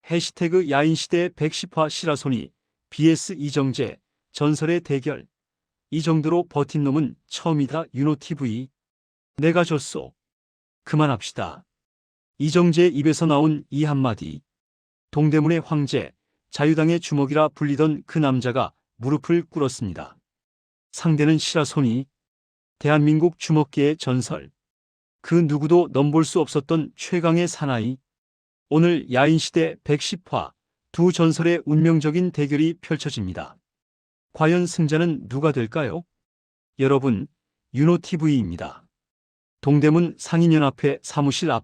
해시태그 야인시대 110화 시라소니 vs 이정재 전설의 대결. 이 정도로 버틴 놈은 처음이다. 윤호TV. 내가 졌소. 그만합시다. 이정재의 입에서 나온 이 한마디. 동대문의 황제, 자유당의 주먹이라 불리던 그 남자가 무릎을 꿇었습니다. 상대는 시라소니. 대한민국 주먹계의 전설. 그 누구도 넘볼 수 없었던 최강의 사나이. 오늘 야인시대 110화 두 전설의 운명적인 대결이 펼쳐집니다. 과연 승자는 누가 될까요? 여러분, 윤호TV입니다. 동대문 상인연합회 사무실 앞.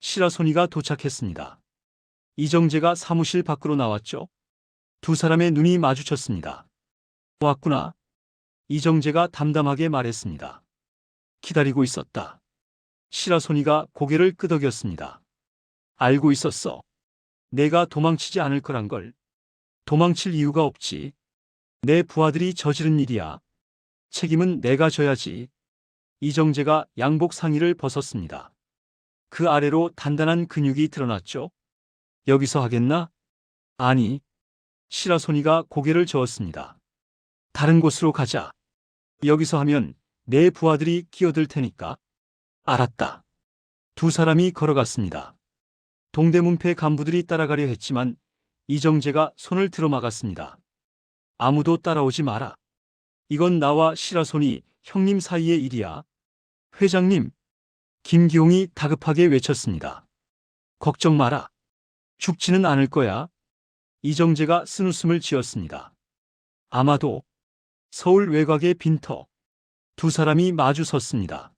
시라소니가 도착했습니다. 이정재가 사무실 밖으로 나왔죠. 두 사람의 눈이 마주쳤습니다. 왔구나. 이정재가 담담하게 말했습니다. 기다리고 있었다. 시라소니가 고개를 끄덕였습니다. 알고 있었어. 내가 도망치지 않을 거란 걸. 도망칠 이유가 없지. 내 부하들이 저지른 일이야. 책임은 내가 져야지. 이정재가 양복 상의를 벗었습니다. 그 아래로 단단한 근육이 드러났죠. 여기서 하겠나? 아니. 시라소니가 고개를 저었습니다. 다른 곳으로 가자. 여기서 하면 내 부하들이 끼어들 테니까. 알았다. 두 사람이 걸어갔습니다. 동대문패 간부들이 따라가려 했지만 이정재가 손을 들어막았습니다. 아무도 따라오지 마라. 이건 나와 시라소니 형님 사이의 일이야. 회장님. 김기홍이 다급하게 외쳤습니다. 걱정 마라. 죽지는 않을 거야. 이정재가 쓴웃음을 지었습니다. 아마도. 서울 외곽의 빈터. 두 사람이 마주 섰습니다.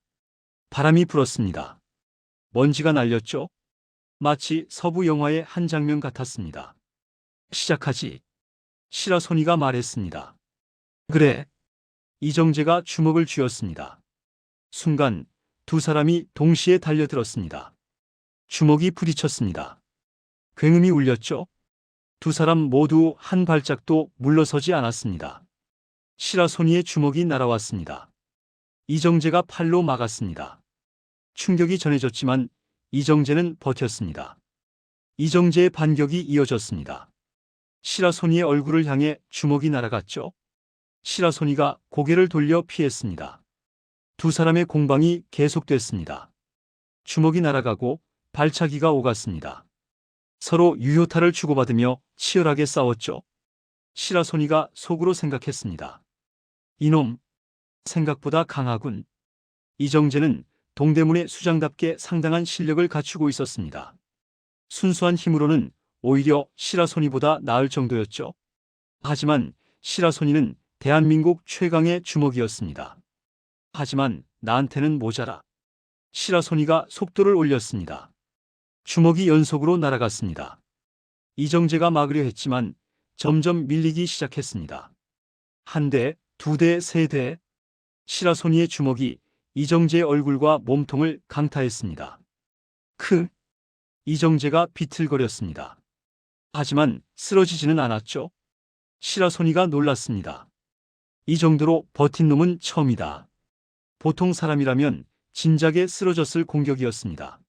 바람이 불었습니다. 먼지가 날렸죠. 마치 서부 영화의 한 장면 같았습니다. 시작하지. 시라소니가 말했습니다. 그래. 이정재가 주먹을 쥐었습니다. 순간 두 사람이 동시에 달려들었습니다. 주먹이 부딪혔습니다. 굉음이 울렸죠. 두 사람 모두 한 발짝도 물러서지 않았습니다. 시라소니의 주먹이 날아왔습니다. 이정재가 팔로 막았습니다. 충격이 전해졌지만 이정재는 버텼습니다. 이정재의 반격이 이어졌습니다. 시라소니의 얼굴을 향해 주먹이 날아갔죠. 시라소니가 고개를 돌려 피했습니다. 두 사람의 공방이 계속됐습니다. 주먹이 날아가고 발차기가 오갔습니다. 서로 유효타를 주고받으며 치열하게 싸웠죠. 시라소니가 속으로 생각했습니다. 이놈, 생각보다 강하군. 이정재는 동대문의 수장답게 상당한 실력을 갖추고 있었습니다. 순수한 힘으로는 오히려 시라소니보다 나을 정도였죠. 하지만 시라소니는 대한민국 최강의 주먹이었습니다. 하지만 나한테는 모자라. 시라소니가 속도를 올렸습니다. 주먹이 연속으로 날아갔습니다. 이정재가 막으려 했지만 점점 밀리기 시작했습니다. 한 대, 두 대, 세 대. 시라소니의 주먹이 이정재의 얼굴과 몸통을 강타했습니다. 이정재가 비틀거렸습니다. 하지만 쓰러지지는 않았죠. 시라소니가 놀랐습니다. 이 정도로 버틴 놈은 처음이다. 보통 사람이라면 진작에 쓰러졌을 공격이었습니다.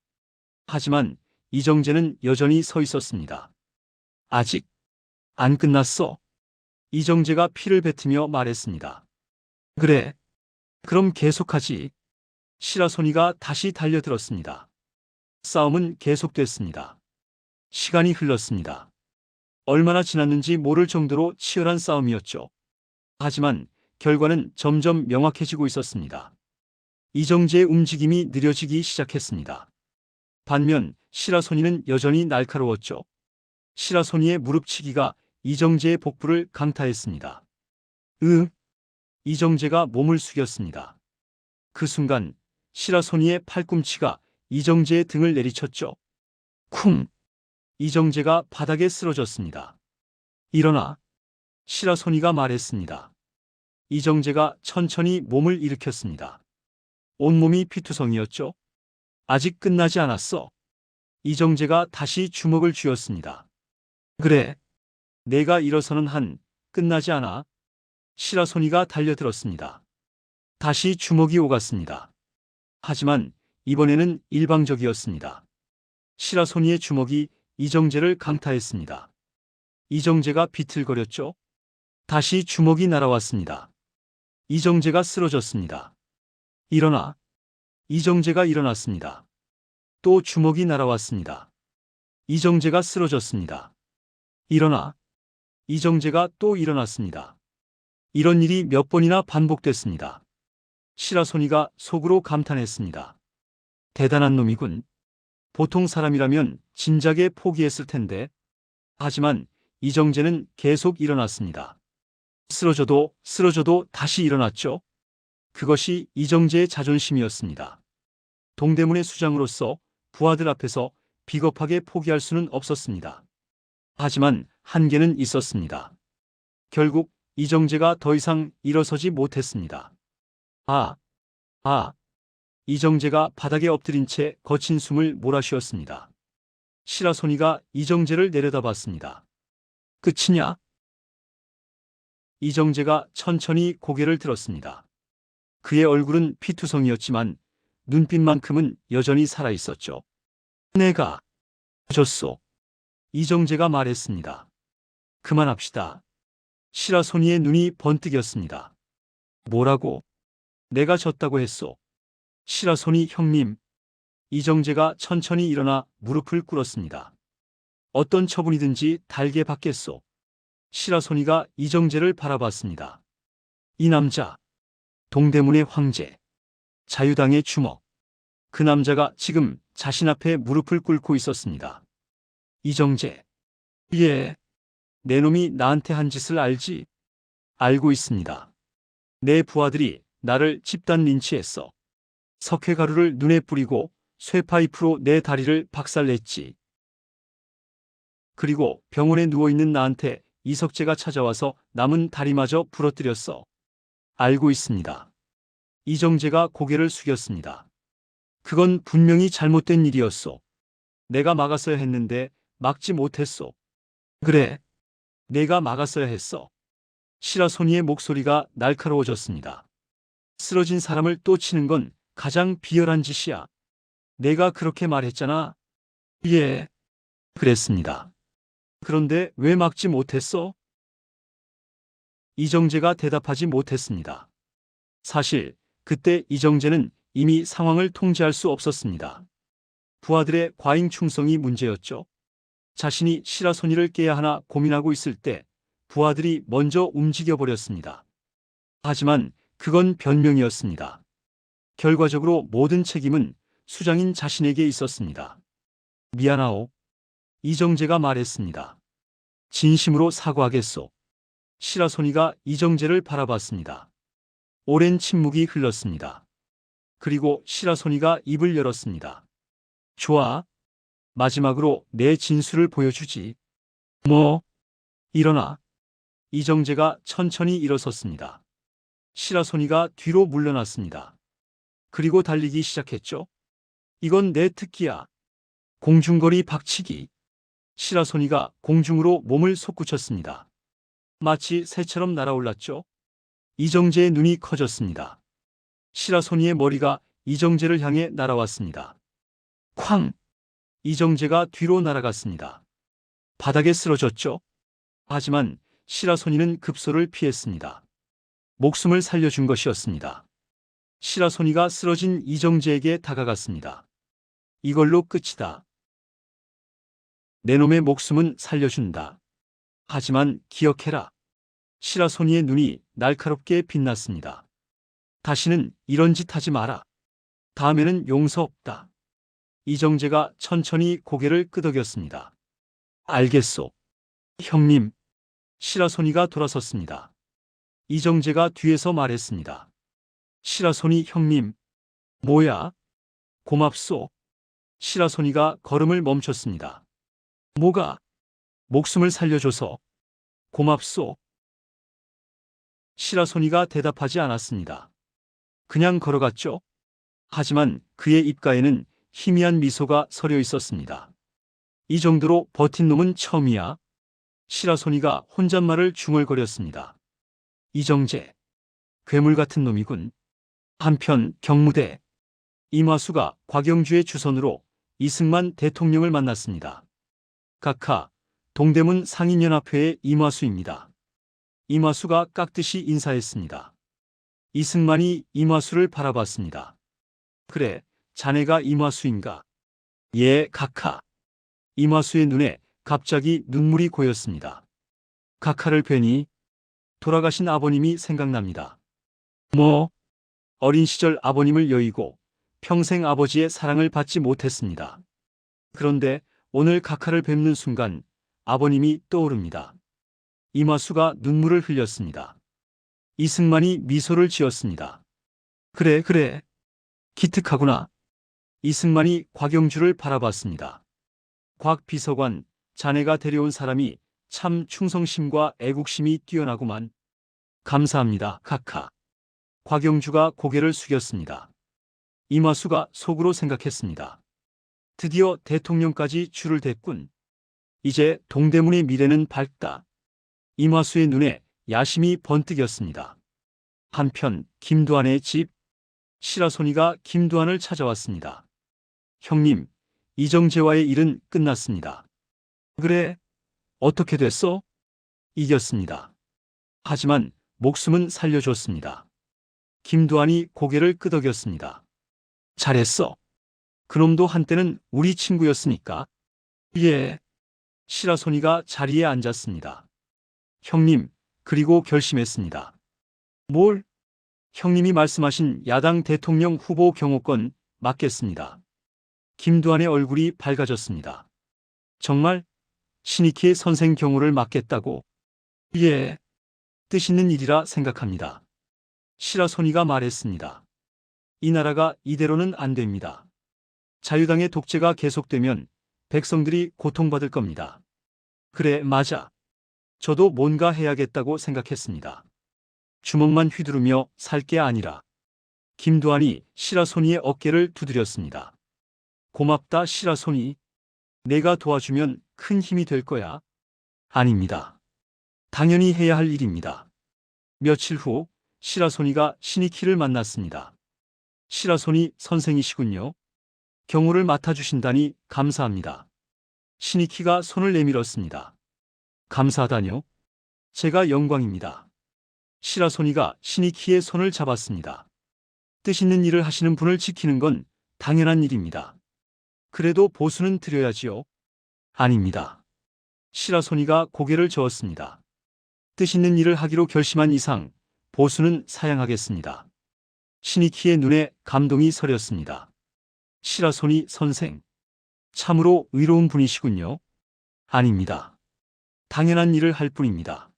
하지만 이정재는 여전히 서 있었습니다. 아직 안 끝났어. 이정재가 피를 뱉으며 말했습니다. 그래. 그럼 계속하지. 시라소니가 다시 달려들었습니다. 싸움은 계속됐습니다. 시간이 흘렀습니다. 얼마나 지났는지 모를 정도로 치열한 싸움이었죠. 하지만 결과는 점점 명확해지고 있었습니다. 이정재의 움직임이 느려지기 시작했습니다. 반면 시라소니는 여전히 날카로웠죠. 시라소니의 무릎치기가 이정재의 복부를 강타했습니다. 이정재가 몸을 숙였습니다. 그 순간 시라소니의 팔꿈치가 이정재의 등을 내리쳤죠. 쿵! 이정재가 바닥에 쓰러졌습니다. 일어나. 시라소니가 말했습니다. 이정재가 천천히 몸을 일으켰습니다. 온몸이 피투성이었죠. 아직 끝나지 않았어. 이정재가 다시 주먹을 쥐었습니다. 그래. 내가 일어서는 한 끝나지 않아. 시라소니가 달려들었습니다. 다시 주먹이 오갔습니다. 하지만 이번에는 일방적이었습니다. 시라소니의 주먹이 이정재를 강타했습니다. 이정재가 비틀거렸죠. 다시 주먹이 날아왔습니다. 이정재가 쓰러졌습니다. 일어나. 이정재가 일어났습니다. 또 주먹이 날아왔습니다. 이정재가 쓰러졌습니다. 일어나. 이정재가 또 일어났습니다. 이런 일이 몇 번이나 반복됐습니다. 시라소니가 속으로 감탄했습니다. 대단한 놈이군. 보통 사람이라면 진작에 포기했을 텐데. 하지만 이정재는 계속 일어났습니다. 쓰러져도 다시 일어났죠. 그것이 이정재의 자존심이었습니다. 동대문의 수장으로서 부하들 앞에서 비겁하게 포기할 수는 없었습니다. 하지만 한계는 있었습니다. 결국 이정재가 더 이상 일어서지 못했습니다. 이정재가 바닥에 엎드린 채 거친 숨을 몰아쉬었습니다. 시라소니가 이정재를 내려다봤습니다. 끝이냐? 이정재가 천천히 고개를 들었습니다. 그의 얼굴은 피투성이었지만 눈빛만큼은 여전히 살아있었죠. 내가 졌소. 이정재가 말했습니다. 그만합시다. 시라소니의 눈이 번뜩였습니다. 뭐라고? 내가 졌다고 했소. 시라소니 형님. 이정재가 천천히 일어나 무릎을 꿇었습니다. 어떤 처분이든지 달게 받겠소. 시라소니가 이정재를 바라봤습니다. 이 남자, 동대문의 황제, 자유당의 주먹. 그 남자가 지금 자신 앞에 무릎을 꿇고 있었습니다. 이정재. 예. 내 놈이 나한테 한 짓을 알지? 알고 있습니다. 내 부하들이 나를 집단 린치했어. 석회가루를 눈에 뿌리고 쇠파이프로 내 다리를 박살냈지. 그리고 병원에 누워있는 나한테 이석재가 찾아와서 남은 다리마저 부러뜨렸어. 알고 있습니다. 이정재가 고개를 숙였습니다. 그건 분명히 잘못된 일이었소. 내가 막았어야 했는데 막지 못했소. 그래, 내가 막았어야 했어. 시라소니의 목소리가 날카로워졌습니다. 쓰러진 사람을 또 치는 건 가장 비열한 짓이야. 내가 그렇게 말했잖아. 예, 그랬습니다. 그런데 왜 막지 못했어? 이정재가 대답하지 못했습니다. 사실 그때 이정재는 이미 상황을 통제할 수 없었습니다. 부하들의 과잉 충성이 문제였죠. 자신이 시라소니를 깨야 하나 고민하고 있을 때 부하들이 먼저 움직여버렸습니다. 하지만 그건 변명이었습니다. 결과적으로 모든 책임은 수장인 자신에게 있었습니다. 미안하오. 이정재가 말했습니다. 진심으로 사과하겠소. 시라소니가 이정재를 바라봤습니다. 오랜 침묵이 흘렀습니다. 그리고 시라소니가 입을 열었습니다. 좋아. 마지막으로 내 진술을 보여주지. 뭐? 일어나. 이정재가 천천히 일어섰습니다. 시라소니가 뒤로 물러났습니다. 그리고 달리기 시작했죠. 이건 내 특기야. 공중거리 박치기. 시라소니가 공중으로 몸을 솟구쳤습니다. 마치 새처럼 날아올랐죠. 이정재의 눈이 커졌습니다. 시라소니의 머리가 이정재를 향해 날아왔습니다. 쾅! 이정재가 뒤로 날아갔습니다. 바닥에 쓰러졌죠. 하지만 시라소니는 급소를 피했습니다. 목숨을 살려준 것이었습니다. 시라소니가 쓰러진 이정재에게 다가갔습니다. 이걸로 끝이다. 내 놈의 목숨은 살려준다. 하지만 기억해라. 시라소니의 눈이 날카롭게 빛났습니다. 다시는 이런 짓 하지 마라. 다음에는 용서 없다. 이정재가 천천히 고개를 끄덕였습니다. 알겠소. 형님. 시라소니가 돌아섰습니다. 이정재가 뒤에서 말했습니다. 시라소니 형님. 뭐야? 고맙소. 시라소니가 걸음을 멈췄습니다. 뭐가? 목숨을 살려줘서 고맙소. 시라소니가 대답하지 않았습니다. 그냥 걸어갔죠. 하지만 그의 입가에는 희미한 미소가 서려 있었습니다. 이 정도로 버틴 놈은 처음이야. 시라소니가 혼잣말을 중얼거렸습니다. 이정재. 괴물 같은 놈이군. 한편 경무대. 임화수가 곽영주의 주선으로 이승만 대통령을 만났습니다. 각하, 동대문 상인연합회의 이마수입니다. 이마수가 깍듯이 인사했습니다. 이승만이 이마수를 바라봤습니다. 그래, 자네가 이마수인가? 예, 각하. 이마수의 눈에 갑자기 눈물이 고였습니다. 각하를 뵈니 돌아가신 아버님이 생각납니다. 뭐? 어린 시절 아버님을 여의고 평생 아버지의 사랑을 받지 못했습니다. 그런데 오늘 각하를 뵙는 순간 아버님이 떠오릅니다. 이마수가 눈물을 흘렸습니다. 이승만이 미소를 지었습니다. 그래, 그래. 기특하구나. 이승만이 곽영주를 바라봤습니다. 곽 비서관, 자네가 데려온 사람이 참 충성심과 애국심이 뛰어나구만. 감사합니다, 각하. 곽영주가 고개를 숙였습니다. 이마수가 속으로 생각했습니다. 드디어 대통령까지 줄을 댔군. 이제 동대문의 미래는 밝다. 이마수의 눈에 야심이 번뜩였습니다. 한편 김두한의 집, 시라소니가 김두한을 찾아왔습니다. 형님, 이정재와의 일은 끝났습니다. 그래? 어떻게 됐어? 이겼습니다. 하지만 목숨은 살려줬습니다. 김두한이 고개를 끄덕였습니다. 잘했어. 그놈도 한때는 우리 친구였으니까. 예. 시라소니가 자리에 앉았습니다. 형님, 그리고 결심했습니다. 뭘? 형님이 말씀하신 야당 대통령 후보 경호권 맡겠습니다. 김두한의 얼굴이 밝아졌습니다. 정말? 신익희의 선생 경호를 맡겠다고? 예. 뜻있는 일이라 생각합니다. 시라소니가 말했습니다. 이 나라가 이대로는 안 됩니다. 자유당의 독재가 계속되면 백성들이 고통받을 겁니다. 그래, 맞아. 저도 뭔가 해야겠다고 생각했습니다. 주먹만 휘두르며 살 게 아니라. 김두한이 시라소니의 어깨를 두드렸습니다. 고맙다, 시라소니. 내가 도와주면 큰 힘이 될 거야. 아닙니다. 당연히 해야 할 일입니다. 며칠 후 시라소니가 신익희를 만났습니다. 시라소니 선생이시군요. 경호를 맡아주신다니 감사합니다. 신익희가 손을 내밀었습니다. 감사하다뇨? 제가 영광입니다. 시라소니가 신익희의 손을 잡았습니다. 뜻있는 일을 하시는 분을 지키는 건 당연한 일입니다. 그래도 보수는 드려야지요. 아닙니다. 시라소니가 고개를 저었습니다. 뜻있는 일을 하기로 결심한 이상 보수는 사양하겠습니다. 신익희의 눈에 감동이 서렸습니다. 시라소니 선생, 참으로 의로운 분이시군요. 아닙니다. 당연한 일을 할 뿐입니다.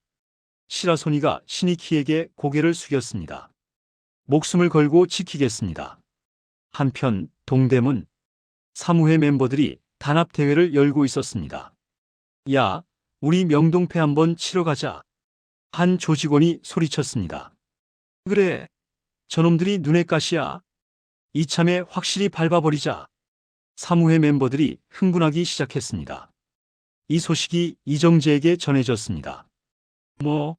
시라소니가 신익희에게 고개를 숙였습니다. 목숨을 걸고 지키겠습니다. 한편 동대문 사무회 멤버들이 단합대회를 열고 있었습니다. 야, 우리 명동패 한번 치러 가자. 한 조직원이 소리쳤습니다. 그래, 저놈들이 눈에 가시야. 이참에 확실히 밟아버리자. 사무회 멤버들이 흥분하기 시작했습니다. 이 소식이 이정재에게 전해졌습니다. 뭐?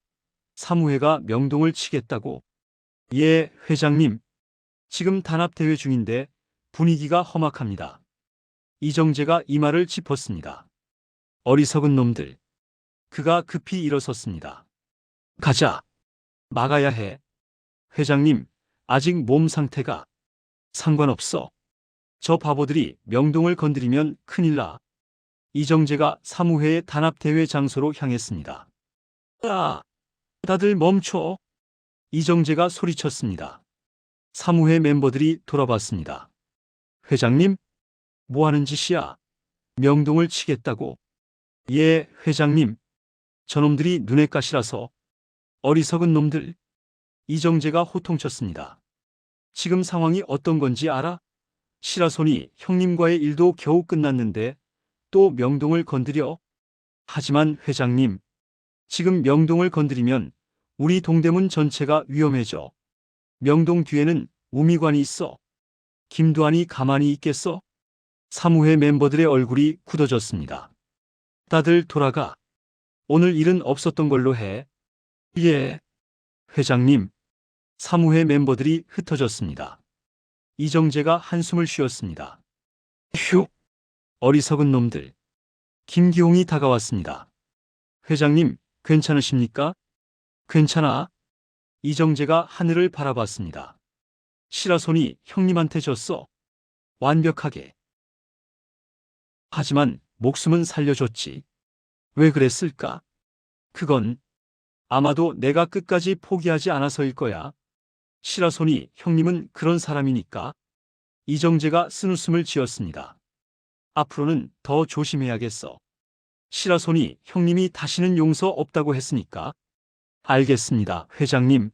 사무회가 명동을 치겠다고? 예, 회장님. 지금 단합대회 중인데 분위기가 험악합니다. 이정재가 이 말을 짚었습니다. 어리석은 놈들. 그가 급히 일어섰습니다. 가자. 막아야 해. 회장님, 아직 몸 상태가. 상관없어. 저 바보들이 명동을 건드리면 큰일 나. 이정재가 사무회의 단합대회 장소로 향했습니다. 아, 다들 멈춰. 이정재가 소리쳤습니다. 사무회 멤버들이 돌아봤습니다. 회장님? 뭐 하는 짓이야? 명동을 치겠다고? 예, 회장님. 저놈들이 눈에 가시라서. 어리석은 놈들. 이정재가 호통쳤습니다. 지금 상황이 어떤 건지 알아? 시라소니 형님과의 일도 겨우 끝났는데 또 명동을 건드려? 하지만 회장님, 지금 명동을 건드리면 우리 동대문 전체가 위험해져. 명동 뒤에는 우미관이 있어. 김두한이 가만히 있겠어? 사무회 멤버들의 얼굴이 굳어졌습니다. 다들 돌아가. 오늘 일은 없었던 걸로 해. 예. 회장님. 사무회 멤버들이 흩어졌습니다. 이정재가 한숨을 쉬었습니다. 휴. 어리석은 놈들. 김기홍이 다가왔습니다. 회장님, 괜찮으십니까? 괜찮아. 이정재가 하늘을 바라봤습니다. 시라손이 형님한테 줬어. 완벽하게. 하지만 목숨은 살려줬지. 왜 그랬을까? 그건 아마도 내가 끝까지 포기하지 않아서일 거야. 시라손이 형님은 그런 사람이니까. 이정재가 쓴웃음을 지었습니다. 앞으로는 더 조심해야겠어. 시라손이 형님이 다시는 용서 없다고 했으니까. 알겠습니다, 회장님.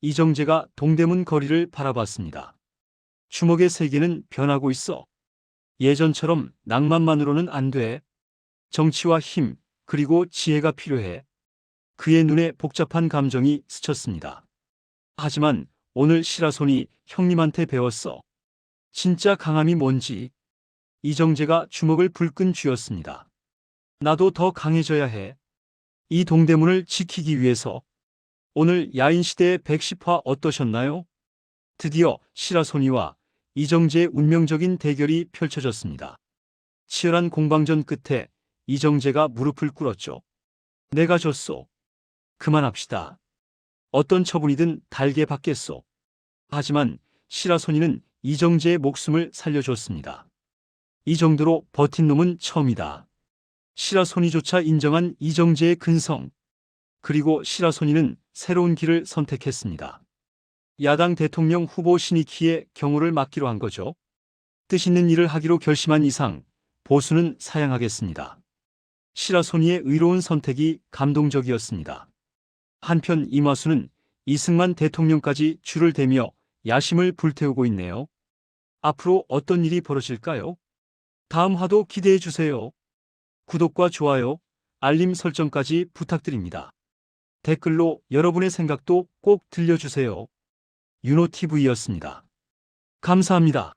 이정재가 동대문 거리를 바라봤습니다. 주먹의 세계는 변하고 있어. 예전처럼 낭만만으로는 안 돼. 정치와 힘, 그리고 지혜가 필요해. 그의 눈에 복잡한 감정이 스쳤습니다. 하지만 오늘 시라손이 형님한테 배웠어. 진짜 강함이 뭔지. 이정재가 주먹을 불끈 쥐었습니다. 나도 더 강해져야 해. 이 동대문을 지키기 위해서. 오늘 야인시대의 110화 어떠셨나요? 드디어 시라손이와 이정재의 운명적인 대결이 펼쳐졌습니다. 치열한 공방전 끝에 이정재가 무릎을 꿇었죠. 내가 졌소. 그만합시다. 어떤 처분이든 달게 받겠소. 하지만 시라손이는 이정재의 목숨을 살려줬습니다. 이 정도로 버틴 놈은 처음이다. 시라손이조차 인정한 이정재의 근성. 그리고 시라손이는 새로운 길을 선택했습니다. 야당 대통령 후보 신익희의 경호를 맡기로 한 거죠. 뜻있는 일을 하기로 결심한 이상 보수는 사양하겠습니다. 시라손이의 의로운 선택이 감동적이었습니다. 한편 이마수는 이승만 대통령까지 줄을 대며 야심을 불태우고 있네요. 앞으로 어떤 일이 벌어질까요? 다음 화도 기대해 주세요. 구독과 좋아요, 알림 설정까지 부탁드립니다. 댓글로 여러분의 생각도 꼭 들려주세요. 윤호TV였습니다. 감사합니다.